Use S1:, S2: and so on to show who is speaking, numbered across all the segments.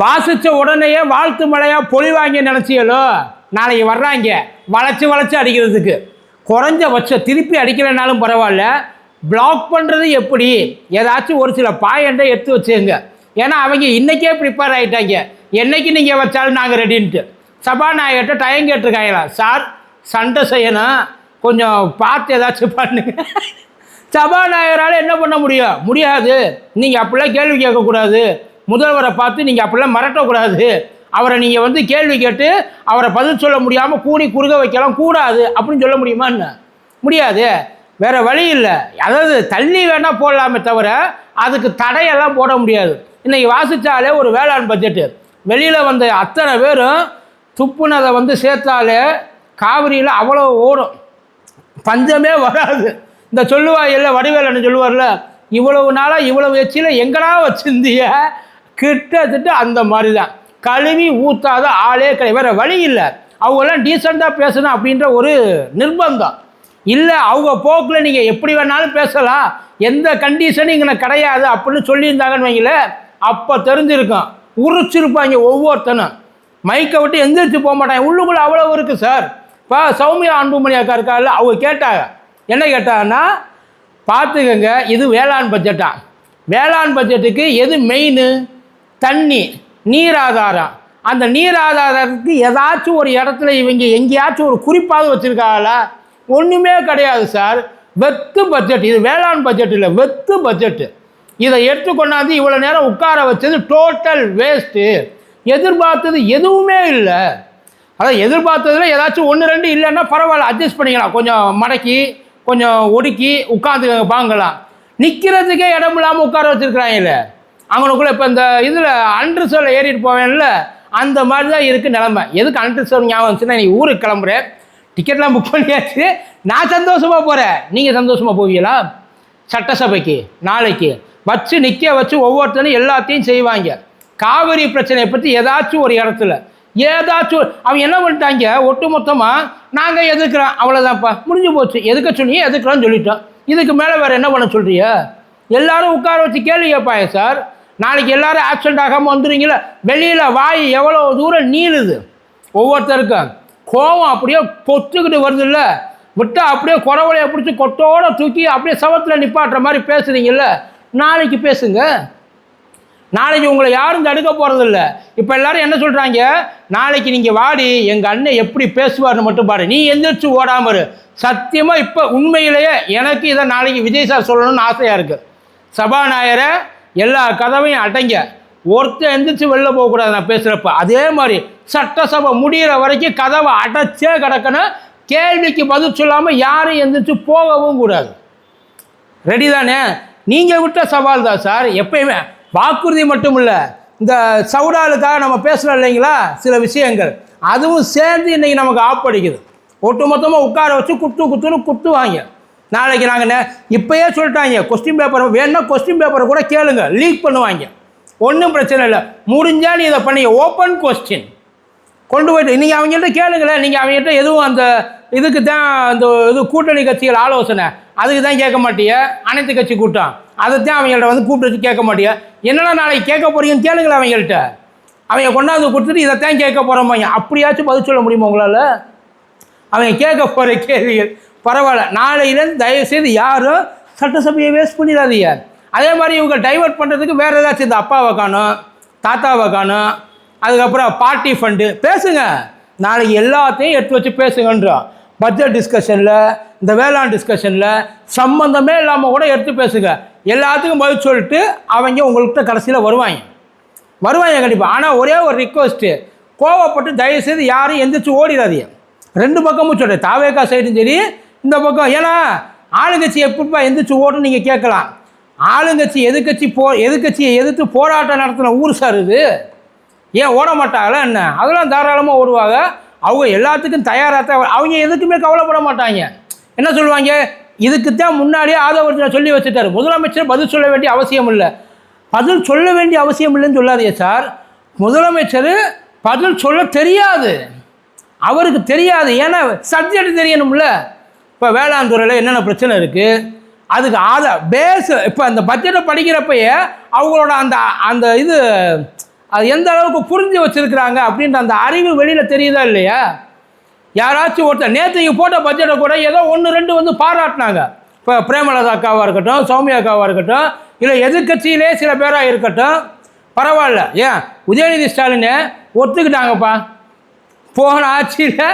S1: வாசித்த உடனேயே வாழ்த்து மழையாக பொழிவாங்க நினச்சியலோ, நாளைக்கு வர்றாங்க வளைச்சி வளைச்சி அடிக்கிறதுக்கு. குறைஞ்சபட்சம் திருப்பி அடிக்கிறனாலும் பரவாயில்ல, பிளாக் பண்ணுறது எப்படி, ஏதாச்சும் ஒரு சில பாயிண்டை எடுத்து வச்சுங்க. ஏன்னா அவங்க இன்றைக்கே ப்ரிப்பேர் ஆகிட்டாங்க, என்றைக்கு நீங்கள் வச்சாலும் நாங்கள் ரெடின்ட்டு. சபாநாயகர்கிட்ட டைம் கேட்டிருக்காங்களா, சார் சண்டை செய்யணும் கொஞ்சம் பார்த்து ஏதாச்சும் பண்ணுங்க. சபாநாயகரால் என்ன பண்ண முடியாது. நீங்கள் அப்படிலாம் கேள்வி கேட்கக்கூடாது, முதல்வரை பார்த்து நீங்கள் அப்படிலாம் மிரட்டக்கூடாது, அவரை நீங்கள் கேள்வி கேட்டு அவரை பதில் சொல்ல முடியாமல் கூடி குறுக வைக்கலாம் கூடாது அப்படின்னு சொல்ல முடியுமா? என்ன முடியாது, வேறு வழி இல்லை. அதாவது தள்ளி வேணால் போடலாமே தவிர அதுக்கு தடையெல்லாம் போட முடியாது. இன்றைக்கி வாசித்தாலே ஒரு வேளாண் பட்ஜெட்டு, வெளியில் வந்த அத்தனை பேரும் துப்புனதை சேர்த்தாலே காவிரியில் அவ்வளோ ஓடும், பஞ்சமே வராது. இந்த சொல்லுவாயில்ல, வடிவேலன்னு சொல்லுவார்ல, இவ்வளவு நாளாக இவ்வளவு எச்சில் எங்கடா வச்சுருந்திய, கிட்டத்தட்ட அந்த மாதிரி தான். கழுவி ஊற்றாத ஆளே கிடையாது, வேறு வழி இல்லை. அவங்கெல்லாம் டீசெண்டாக பேசணும் அப்படின்ற ஒரு நிர்பந்தம் இல்லை. அவங்க போக்கில் நீங்கள் எப்படி வேணாலும் பேசலாம், எந்த கண்டிஷனும் இங்கே கிடையாது அப்படின்னு சொல்லியிருந்தாங்கன்னு வைங்கள, அப்போ தெரிஞ்சிருக்கும். உரிச்சிருப்பாங்க ஒவ்வொருத்தனும், மைக்கை விட்டு எந்திரிச்சு போக மாட்டாங்க. உள்ளுக்குள்ளே அவ்வளோ இருக்குது சார். இப்போ சௌமியா அன்புமணி அக்கா இருக்கால, அவங்க கேட்டாங்க, என்ன கேட்டாங்கன்னா, பார்த்துக்கங்க இது வேளாண் பட்ஜெட்டா, வேளாண் பட்ஜெட்டுக்கு எது மெயின்? தண்ணி, நீர் ஆதாரம். அந்த நீர் ஆதாரத்துக்கு ஏதாச்சும் ஒரு இடத்துல இவங்க எங்கேயாச்சும் ஒரு குறிப்பாக வச்சுருக்காங்களா? ஒன்றுமே கிடையாது சார். வெத்து பட்ஜெட் இது, வேளாண் பட்ஜெட் இல்லை, வெத்து பட்ஜெட்டு. இதை எடுத்துக்கொண்டாந்து இவ்வளோ நேரம் உட்கார வச்சது டோட்டல் வேஸ்ட்டு. எதிர்பார்த்தது எதுவுமே இல்லை. அதான் எதிர்பார்த்ததில் ஏதாச்சும் ஒன்று ரெண்டு இல்லைன்னா பரவாயில்ல, அட்ஜஸ்ட் பண்ணிக்கலாம், கொஞ்சம் மடக்கி கொஞ்சம் ஒடுக்கி உட்காந்து வாங்கலாம். நிற்கிறதுக்கே இடம் இல்லாமல் உட்கார வச்சுருக்குறாங்கல்ல அவங்களுக்குள்ளே. இப்போ இந்த இதில் அன்ரிசர்வில் ஏறிட்டு போவேன்ல, அந்த மாதிரி தான் இருக்குது நிலமை. எதுக்கு அன்ரிசர்வ் ஞாபகம் வந்துச்சுன்னா, நீங்கள் ஊருக்கு கிளம்புறேன், டிக்கெட்லாம் புக் பண்ணியாச்சு, நான் சந்தோஷமாக போகிறேன், நீங்கள் சந்தோஷமாக போவீங்களா? சட்டசபைக்கு நாளைக்கு வச்சு நிற்க வச்சு ஒவ்வொருத்தரும் எல்லாத்தையும் செய்வாங்க. காவிரி பிரச்சனையை பற்றி ஏதாச்சும் ஒரு இடத்துல ஏதாச்சும் அவங்க என்ன பண்ணிட்டாங்க, ஒட்டு மொத்தமாக நாங்கள் எதுக்குறோம் அவ்வளோதான்ப்பா, முடிஞ்சு போச்சு, எதுக்க சொன்னீங்க எதுக்குறோன்னு சொல்லிட்டோம், இதுக்கு மேலே வேறு என்ன பண்ண சொல்கிறிய? எல்லோரும் உட்கார வச்சு கேள்வி கேட்பாங்க சார். நாளைக்கு எல்லோரும் ஆக்சிடென்ட் ஆகாமல் வந்துடுவீங்களா? வெளியில் வாய் எவ்வளோ தூரம் நீளுது, ஒவ்வொருத்தருக்கும் கோவம் அப்படியே பொத்துக்கிட்டு வருது இல்லை, விட்டால் அப்படியே குறவலையை பிடிச்சி கொட்டோடு தூக்கி அப்படியே சவத்தில் நிப்பாட்டுற மாதிரி பேசுகிறீங்கல்ல, நாளைக்கு பேசுங்க. நாளைக்கு உங்களை யாரும் தடுக்க போகிறதில்ல. இப்போ எல்லோரும் என்ன சொல்கிறாங்க, நாளைக்கு நீங்கள் வாடி எங்கள் அண்ணன் எப்படி பேசுவார்னு மட்டும் பாரு, நீ எந்திரிச்சு ஓடாமல் இரு. சத்தியமாக இப்போ உண்மையிலேயே எனக்கு இதை நாளைக்கு விஜய் சார் சொல்லணும்னு ஆசையாக இருக்குது. சபாநாயகரை எல்லா கதவையும் அடைங்க, ஒருத்தர் எந்திரிச்சு வெளில போகக்கூடாது நான் பேசுகிறப்ப. அதே மாதிரி சட்டசபை முடிகிற வரைக்கும் கதவை அடைச்சே கிடக்கணும், கேள்விக்கு பதில் சொல்லாமல் யாரும் எந்திரிச்சு போகவும் கூடாது. ரெடி தானே? நீங்கள் விட்ட சவால் தான் சார். எப்பயுமே வாக்குறுதி மட்டும் இல்லை, இந்த சவுடாலுக்காக நம்ம பேசுகிறோம் இல்லைங்களா, சில விஷயங்கள் அதுவும் சேர்ந்து இன்றைக்கி நமக்கு ஆப்படிக்குது. ஒட்டு மொத்தமாக உட்கார வச்சு குத்துன்னு குத்துவாங்க. நாளைக்கு நாங்கள் இப்போயே சொல்லிட்டாங்க, கொஸ்டின் பேப்பர் வேணுன்னா கொஸ்டின் பேப்பரை கூட கேளுங்க, லீக் பண்ணுவாங்க, ஒன்றும் பிரச்சனை இல்லை. முடிஞ்சால் நீ இதை பண்ணி ஓப்பன் கொஸ்டின் கொண்டு போய்ட்டு நீங்கள் அவங்கள்ட்ட கேளுங்களேன். நீங்கள் அவங்கள்ட்ட எதுவும் அந்த இதுக்கு தான் அந்த இது கூட்டணி கட்சிகள் ஆலோசனை அதுக்கு தான் கேட்க மாட்டிய, அனைத்து கட்சி கூட்டம் அதைத்தான் அவங்கள்ட்ட கூப்பிட்டு வச்சு கேட்க மாட்டிய. என்னென்னா நாளைக்கு கேட்க போறீங்கன்னு கேளுங்களேன் அவங்கள்ட்ட. அவங்க கொண்டாந்து கொடுத்துட்டு இதைத்தான் கேட்க போகிறோம்பாங்க. அப்படியாச்சும் பதில் சொல்ல முடியுமா உங்களால்? அவங்க கேட்க போகிற கேள்விகள் பரவாயில்ல. நாளையிலேருந்து தயவுசெய்து யாரும் சட்டசபையை வேஸ்ட் பண்ணிடாதீங்க. அதே மாதிரி இவங்க டைவெர்ட் பண்ணுறதுக்கு வேறு ஏதாச்சும் இந்த அப்பாவை காணும், தாத்தாவை காணும், அதுக்கப்புறம் பார்ட்டி ஃபண்டு பேசுங்க. நாளைக்கு எல்லாத்தையும் எடுத்து வச்சு பேசுங்கன்றோம். பட்ஜெட் டிஸ்கஷனில், இந்த வேளாண் டிஸ்கஷனில் சம்மந்தமே இல்லாமல் கூட எடுத்து பேசுங்க. எல்லாத்துக்கும் பதில் சொல்லிட்டு அவங்க உங்கள்கிட்ட கடைசியில் வருவாங்க கண்டிப்பாக. ஆனால் ஒரே ஒரு ரிக்வெஸ்ட்டு, கோவப்பட்டு தயவுசெய்து யாரும் எந்திரிச்சு ஓடிடாதீங்க. ரெண்டு பக்கமும் சொல்கிறேன், தாவேக்கா சைடும் சரி இந்த பக்கம். ஏன்னா ஆளுங்கட்சி எப்படிப்பா எந்திரிச்சு ஓடுன்னு நீங்கள் கேட்கலாம். ஆளுங்கட்சி எதிர்கட்சியை எதிர்த்து போராட்டம் நடத்தின ஊர் சார் இது. ஏன் ஓட மாட்டாங்களா என்ன? அதெல்லாம் தாராளமாக ஓடுவாங்க. அவங்க எல்லாத்துக்கும் தயாராக தான். அவங்க எதுக்குமே கவலைப்பட மாட்டாங்க. என்ன சொல்லுவாங்க, இதுக்குத்தான் முன்னாடியே ஆதவர்ஜனை சொல்லி வச்சுட்டார், முதலமைச்சர் பதில் சொல்ல வேண்டிய அவசியம் இல்லை. பதில் சொல்ல வேண்டிய அவசியம் இல்லைன்னு சொல்லாதீங்க சார். முதலமைச்சர் பதில் சொல்ல தெரியாது, அவருக்கு தெரியாது. ஏன்னா சப்ஜெக்ட் தெரியணும்ல. இப்போ வேளாண் துறையில் என்னென்ன பிரச்சனை இருக்குது, அதுக்கு பேஸ். இப்போ அந்த பட்ஜெட்டை படிக்கிறப்பயே அவங்களோட அந்த இது அது எந்த அளவுக்கு புரிஞ்சு வச்சுருக்கிறாங்க அப்படின்ற அந்த அறிவு வெளியில் தெரியுதா இல்லையா? யாராச்சும் ஒருத்தர் நேற்றுக்கு போட்ட பட்ஜெட்டை கூட ஏதோ 1-2 வந்து பாராட்டினாங்க. இப்போ பிரேமலதா அக்காவாக இருக்கட்டும், சௌமியா அக்காவாக இருக்கட்டும், இல்லை எதிர்கட்சியிலே சில பேராக இருக்கட்டும், பரவாயில்ல. ஏன் உதயநிதி ஸ்டாலினை ஒத்துக்கிட்டாங்கப்பா. போன ஆட்சியில்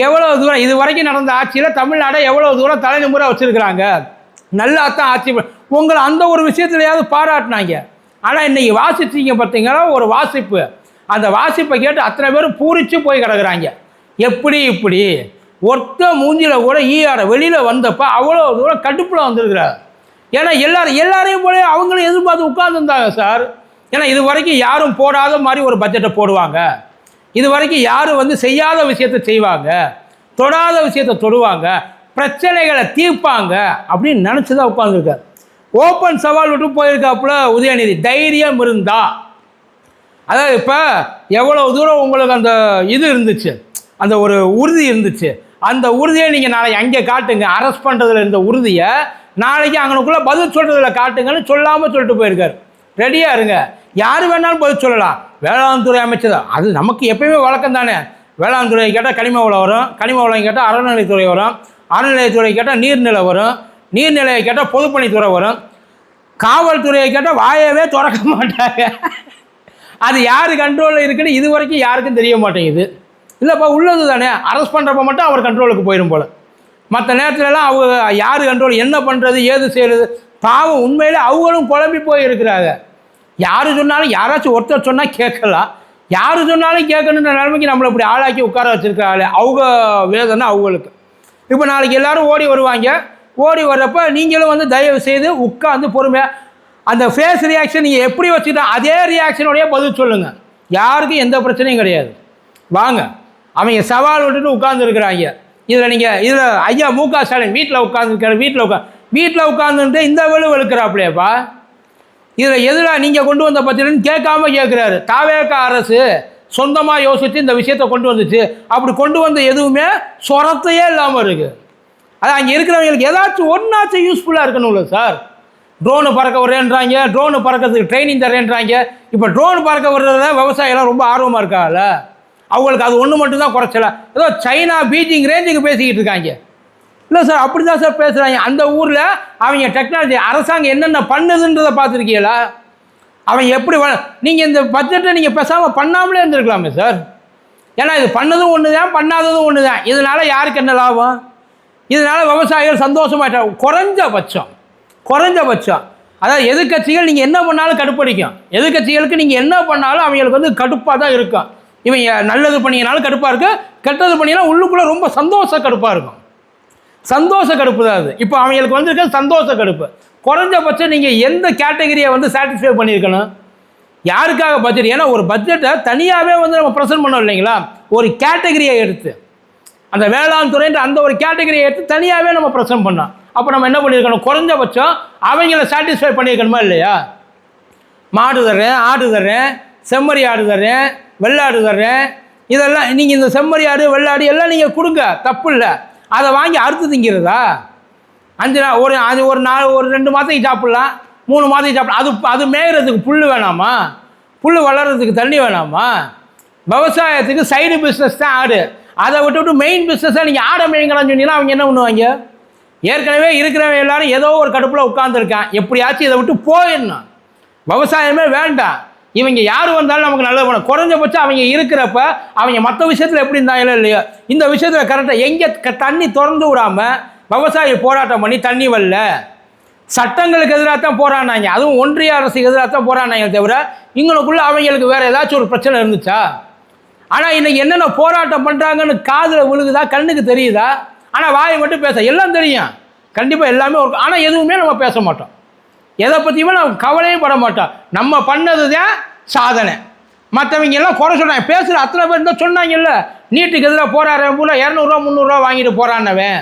S1: எவ்வளோ தூரம், இது வரைக்கும் நடந்த ஆட்சியில் தமிழ்நாடை எவ்வளோ தூரம் தலைநிமுறை வச்சுருக்கிறாங்க, நல்லா தான் ஆட்சி. உங்களை அந்த ஒரு விஷயத்துலையாவது பாராட்டினாங்க. ஆனால் இன்றைக்கி வாசிச்சிங்க பார்த்தீங்கன்னா ஒரு வாசிப்பு, அந்த வாசிப்பை கேட்டு அத்தனை பேரும் பூரிச்சு போய் கிடக்குறாங்க. எப்படி இப்படி ஒருத்த மூஞ்சியில் கூட ஈஆர வெளியில் வந்தப்போ அவ்வளோ தூரம் கடுப்பில் வந்திருக்கிறார். ஏன்னா எல்லாரையும் போல அவங்களும் எதிர்பார்த்து உட்கார்ந்துருந்தாங்க சார். ஏன்னா இது வரைக்கும் யாரும் போடாத மாதிரி ஒரு பட்ஜெட்டை போடுவாங்க, இது வரைக்கும் யாரும் வந்து செய்யாத விஷயத்தை செய்வாங்க, தொடாத விஷயத்தை தொடுவாங்க, பிரச்சனைகளை தீர்ப்பாங்க அப்படின்னு நினச்சி தான் உட்காந்துருக்கார். ஓப்பன் சவால் விட்டு போயிருக்காப்புல உதயநிதி. தைரியம் இருந்தா, அதாவது இப்போ எவ்வளோ தூரம் உங்களுக்கு அந்த இது இருந்துச்சு, அந்த ஒரு உறுதி இருந்துச்சு, அந்த உறுதியை நீங்கள் நாளைக்கு அங்கே காட்டுங்க. அரெஸ்ட் பண்ணுறதுல இருந்த உறுதியை நாளைக்கு அங்கனுக்குள்ளே பதில் சொல்கிறதுல காட்டுங்கன்னு சொல்லாமல் சொல்லிட்டு போயிருக்கார். ரெடியாக இருங்க, யார் வேணாலும் பதில் சொல்லலாம். வேளாண் துறை அமைச்சர் அது நமக்கு எப்பயுமே வழக்கம் தானே. வேளாண் துறையை கேட்டால் கனிம வளம் வரும், கனிம வளம் கேட்டால் அறநிலைத்துறை வரும், அறநிலையத்துறை கேட்டால் நீர்நிலை வரும், நீர்நிலையை கேட்டால் பொதுப்பணித்துறை வரும், காவல்துறையை கேட்டால் வாயவே திறக்க மாட்டாங்க. அது யார் கண்ட்ரோலில் இருக்குன்னு இது வரைக்கும் யாருக்கும் தெரிய மாட்டேங்குது. இல்லைப்பா உள்ளது தானே, அரெஸ்ட் பண்ணுறப்ப மட்டும் அவர் கண்ட்ரோலுக்கு போயிடும் போல். மற்ற நேரத்துலலாம் அவங்க யார் கண்ட்ரோல், என்ன பண்ணுறது, ஏது செய்கிறது, பாவம் உண்மையிலே அவங்களும் குழம்பி போய் இருக்கிறாங்க. யார் சொன்னாலும் யாராச்சும் ஒருத்தர் சொன்னால் கேட்கலாம், யார் சொன்னாலும் கேட்கணுன்ற நிலைமைக்கு நம்மளை இப்படி ஆளாக்கி உட்கார வச்சுருக்காங்களே, அவங்க வேதனை அவங்களுக்கு. இப்போ நாளைக்கு எல்லோரும் ஓடி வருவாங்க. ஓடி வர்றப்போ நீங்களும் வந்து தயவு செய்து உட்காந்து பொறுமையாக அந்த ஃபேஸ் ரியாக்ஷன் நீங்கள் எப்படி வச்சுட்டா அதே ரியாக்ஷனோடையே பதில் சொல்லுங்கள். யாருக்கும் எந்த பிரச்சனையும் கிடையாது. வாங்க, அவங்க சவால் விட்டுட்டு உட்காந்துருக்குறாங்க. இதில் ஐயா மு.க. ஸ்டாலின் வீட்டில் உட்காந்துருக்காரு. வீட்டில் உட்காந்துட்டு இந்த வெளுக்கிறாப்புலையப்பா. இதில் எதிராக நீங்கள் கொண்டு வந்த பத்திரன்னு கேட்காம கேட்குறாரு. தாவேக அரசு சொந்தமாக யோசித்து இந்த விஷயத்தை கொண்டு வந்துச்சு. அப்படி கொண்டு வந்த எதுவுமே சொரத்தையே இல்லாமல் இருக்குது. அது அங்கே இருக்கிறவங்களுக்கு ஏதாச்சும் ஒன்றாச்சும் யூஸ்ஃபுல்லாக இருக்கணும்ல சார். ட்ரோனு பறக்க வரேன்றாங்க, ட்ரோனு பறக்கிறதுக்கு ட்ரைனிங் தரேன்றாங்க. இப்போ ட்ரோன் பறக்க வர்றத விவசாயிலாம் ரொம்ப ஆர்வமாக இருக்காங்கல்ல, அவங்களுக்கு அது ஒன்று மட்டும்தான் குறைச்சல. ஏதோ சைனா பீஜிங் ரேஞ்சுக்கு பேசிக்கிட்டு இருக்காங்க. இல்லை சார், அப்படி தான் சார் பேசுகிறாங்க. அந்த ஊரில் அவங்க டெக்னாலஜி அரசாங்கம் என்னென்ன பண்ணுதுன்றதை பார்த்துருக்கீங்களா? அவன் எப்படி நீங்கள் இந்த பட்ஜெட்டை நீங்கள் பேசாமல் பண்ணாமலே இருந்திருக்கலாமே சார். ஏன்னா இது பண்ணதும் ஒன்று தான், பண்ணாததும் ஒன்று தான். இதனால் யாருக்கு என்ன லாபம்? இதனால் விவசாயிகள் சந்தோஷமாயிட்டாங்க. குறைஞ்சபட்சம் அதாவது எதிர்கட்சிகள் நீங்கள் என்ன பண்ணாலும் கடுப்படிக்கும். எதிர்கட்சிகளுக்கு நீங்கள் என்ன பண்ணாலும் அவங்களுக்கு வந்து கடுப்பாக தான் இருக்கும். இவங்க நல்லது பண்ணினாலும் கடுப்பாக இருக்கும், கெட்டது பண்ணினாலும் உள்ளுக்குள்ளே ரொம்ப சந்தோஷ கடுப்பாக இருக்கும். சந்தோஷ கடுப்பு தான் அது. இப்போ அவங்களுக்கு வந்து இருக்க சந்தோஷ கடுப்பு. குறைஞ்சபட்சம் நீங்கள் எந்த கேட்டகரியை வந்து சாட்டிஸ்ஃபை பண்ணியிருக்கணும்? யாருக்காக பட்ஜெட்? ஏன்னா ஒரு பட்ஜெட்டை தனியாகவே வந்து நம்ம ப்ரெசென்ட் பண்ணோம் இல்லைங்களா? ஒரு கேட்டகரியை எடுத்து, அந்த வேளாண் துறைன்ற அந்த ஒரு கேட்டகரியை எடுத்து தனியாகவே நம்ம ப்ரெசென்ட் பண்ணோம். அப்போ நம்ம என்ன பண்ணியிருக்கணும்? குறைஞ்சபட்சம் அவங்கள சாட்டிஸ்ஃபை பண்ணியிருக்கணுமா இல்லையா? மாடு தர்றேன், ஆடு தர்றேன், செம்மறி ஆடு தர்றேன், வெள்ளாடு தர்றேன், இதெல்லாம் நீங்கள் இந்த செம்மறி ஆடு வெள்ளாடு எல்லாம் நீங்கள் கொடுங்க, தப்பு இல்லை. அதை வாங்கி அறுத்து திங்கிறதா? 5 நாள் ஒரு நாள் ஒரு 2 மாதத்துக்கு சாப்பிட்லாம், 3 மாதத்துக்கு சாப்பிடலாம். அது மேய்கிறதுக்கு புல் வேணாமா? புல் வளர்கிறதுக்கு தண்ணி வேணாமா? விவசாயத்துக்கு சைடு பிஸ்னஸ் தான் ஆடு. அதை விட்டு மெயின் பிஸ்னஸாக நீங்கள் ஆடை மேய்ங்களான்னு சொன்னீங்கன்னா அவங்க என்ன பண்ணுவாங்க? ஏற்கனவே இருக்கிறவங்க எல்லாரும் ஏதோ ஒரு கடுப்பில் உட்காந்துருக்கான், எப்படியாச்சும் இதை விட்டு போயிடணும், விவசாயமே வேண்டாம், இவங்க யார் வந்தாலும் நமக்கு நல்லது பண்ணணும். குறைஞ்சபட்சம் அவங்க இருக்கிறப்ப அவங்க மற்ற விஷயத்தில் எப்படி இருந்தாங்களோ இல்லையோ, இந்த விஷயத்தில் கரெக்டாக எங்கே தண்ணி திறந்து விடாமல் விவசாயி போராட்டம் பண்ணி தண்ணி வரல, சட்டங்களுக்கு எதிராக தான் போராடினாங்க, அதுவும் ஒன்றிய அரசுக்கு எதிராக தான் போராடினாங்க தவிர இங்களுக்குள்ளே அவங்களுக்கு வேறு ஏதாச்சும் ஒரு பிரச்சனை இருந்துச்சா? ஆனால் இன்றைக்கி என்னென்ன போராட்டம் பண்ணுறாங்கன்னு காதில் விழுகுதா, கண்ணுக்கு தெரியுதா? ஆனால் வாயை மட்டும் பேச எல்லாம் தெரியும், கண்டிப்பாக எல்லாமே ஒரு. ஆனால் எதுவுமே நம்ம பேச மாட்டோம், எதை பற்றியுமே நம்ம கவலையும் பட மாட்டோம். நம்ம பண்ணது தான் சாதனை. மற்றவங்க எல்லாம் குறை சொல்கிறாங்க. பேசுகிற அத்தனை பேர் தான் சொன்னாங்கல்ல, நீட்டுக்கு எதிராக போராடுறவன் பூரா 200 300 வாங்கிட்டு போகிறான்னவன்.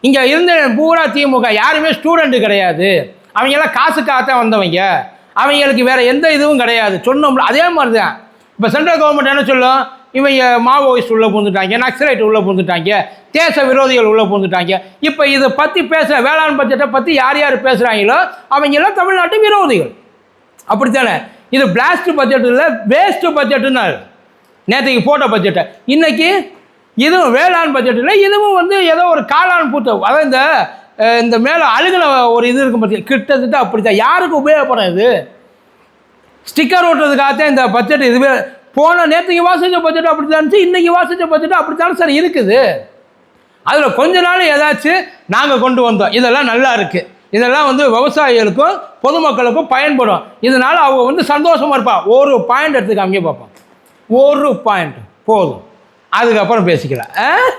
S1: இங்கே இருந்த பூரா திமுக யாருமே ஸ்டூடெண்ட்டு கிடையாது, அவங்கெல்லாம் காசுக்காகத்தான் வந்தவங்க, அவங்களுக்கு வேறு எந்த இதுவும் கிடையாது சொன்னோம்ல. அதே மாதிரி தான் இப்போ சென்ட்ரல் கவர்மெண்ட் என்ன சொல்லும்? இவங்க மாவோயிஸ்ட் உள்ளே பூந்துட்டாங்க, நக்சலைட் உள்ளே பூந்துட்டாங்க, தேச விரோதிகள் உள்ளே பூந்துட்டாங்க. இப்போ இதை பற்றி வேளாண் பட்ஜெட்டை பற்றி யார் யார் பேசுகிறாங்களோ அவங்க எல்லாம் தமிழ்நாட்டு விரோதிகள். அப்படித்தானே? இது பிளாஸ்ட் பட்ஜெட் இல்லை, வேஸ்ட் பட்ஜெட்டுன்னு நேற்றுக்கு போட்ட பட்ஜெட்டை. இன்னைக்கு இதுவும் வேளாண் பட்ஜெட் இல்லை, இதுவும் வந்து ஏதோ ஒரு காளான் பூத்த, அதாவது இந்த மேலே அழுகின ஒரு இது இருக்கும் பட்ஜெட், கிட்டத்தட்ட அப்படி தான். யாருக்கு உபயோகப்படும் இது? ஸ்டிக்கர் ஓட்டுறதுக்காகத்தான் இந்த பட்ஜெட். இதுவே போன நேற்றுக்கு வாசிச்ச பட்ஜெட் அப்படி தான் இருந்துச்சு, இன்றைக்கி வாசிச்ச பட்ஜெட் அப்படித்தானே சார் இருக்குது. அதில் கொஞ்ச நாள் ஏதாச்சும் நாங்கள் கொண்டு வந்தோம், இதெல்லாம் நல்லா இருக்குது, இதெல்லாம் வந்து விவசாயிகளுக்கும் பொதுமக்களுக்கும் பயன்படும், இதனால் அவங்க வந்து சந்தோஷமாக இருப்பான். ஒரு பாயிண்ட் எடுத்துக்காம பார்ப்போம், ஒரு பாயிண்ட் போதும், அதுக்கப்புறம் பேசிக்கலாம்.